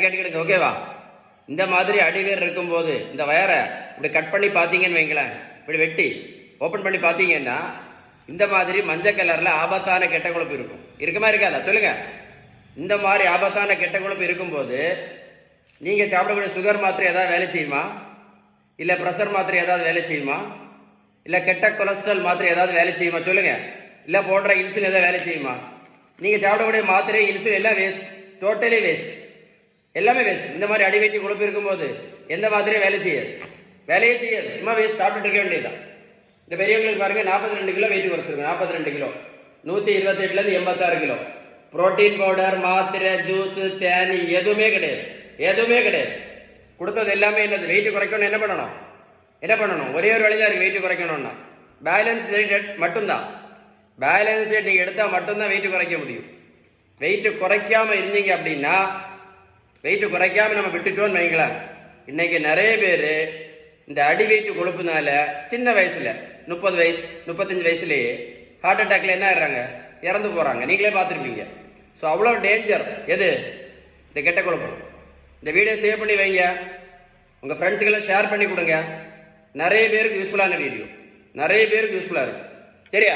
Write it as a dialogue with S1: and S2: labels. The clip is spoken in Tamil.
S1: கேட்டுக்கிடுங்க, ஓகேவா? இந்த மாதிரி அடிவேர் இருக்கும்போது இந்த வயரை இப்படி கட் பண்ணி பார்த்தீங்கன்னு வைங்களேன், இப்படி வெட்டி ஓப்பன் பண்ணி பார்த்தீங்கன்னா இந்த மாதிரி மஞ்சள் கலரில் ஆபத்தான கெட்ட கொழுப்பு இருக்கும். இருக்குமா இருக்காதா சொல்லுங்க? இந்த மாதிரி ஆபத்தான கெட்ட கொழுப்பு இருக்கும்போது நீங்கள் சாப்பிடக்கூடிய சுகர் மாத்திரை ஏதாவது வேலை செய்யுமா? இல்லை ப்ரெஷர் மாத்திரை ஏதாவது வேலை செய்யுமா? இல்லை கெட்ட கொலஸ்ட்ரால் மாத்திரை ஏதாவது வேலை செய்யுமா சொல்லுங்க? இல்லை போடுற இன்சுலின் ஏதாவது வேலை செய்யுமா? நீங்கள் சாப்பிடக்கூடிய மாத்திரை இன்சுலின் எல்லாம் வேஸ்ட், டோட்டலி வேஸ்ட், எல்லாமே வேஸ்ட். இந்த மாதிரி அடிவயிற்று கொழுப்பு இருக்கும்போது எந்த மாத்திரையும் வேலை செய்யாது, வேலையே செய்யாது, சும்மா வேஸ்ட், சாப்பிட்டு இருக்க வேண்டியதுதான். இந்த பெரியவங்களுக்கு பாருங்க, 42 கிலோ வெயிட் குறைச்சிருக்கு. 42 கிலோ 128லேருந்து 86 கிலோ. புரோட்டீன் பவுடர், மாத்திரை, ஜூஸு, தேனி எதுவுமே கிடையாது, எதுவுமே கிடையாது. கொடுத்தது எல்லாமே என்னது? வெயிட் குறைக்கணும். என்ன பண்ணணும்? ஒரே ஒரு வழிதான் இருக்குது வெயிட் குறைக்கணும்னா, பேலன்ஸ் டயட் மட்டும்தான். பேலன்ஸ் டயட் நீங்கள் எடுத்தால் மட்டும்தான் வெயிட் குறைக்க முடியும். வெயிட் குறைக்காமல் இருந்தீங்க அப்படின்னா, வெயிட் குறைக்காமல் நம்ம விட்டுட்டோன்னு வைங்களேன், இன்னைக்கு நிறைய பேர் இந்த அடி வெயிட் கொழுப்புனால சின்ன வயசில் 30 வயசு 35 வயசுலேயே ஹார்ட் அட்டாக்ல என்ன ஆயிடுறாங்க, இறந்து போகிறாங்க. நீங்களே பார்த்துருப்பீங்க. ஸோ அவ்வளோ டேஞ்சர் எது? இந்த கெட்ட கொழுப்பு. இந்த வீடியோ சேவ் பண்ணி வைங்க, உங்கள் ஃப்ரெண்ட்ஸுக்கெல்லாம் ஷேர் பண்ணி கொடுங்க. நிறைய பேருக்கு யூஸ்ஃபுல்லான வீடியோ, நிறைய பேருக்கு யூஸ்ஃபுல்லாக இருக்கும். சரியா?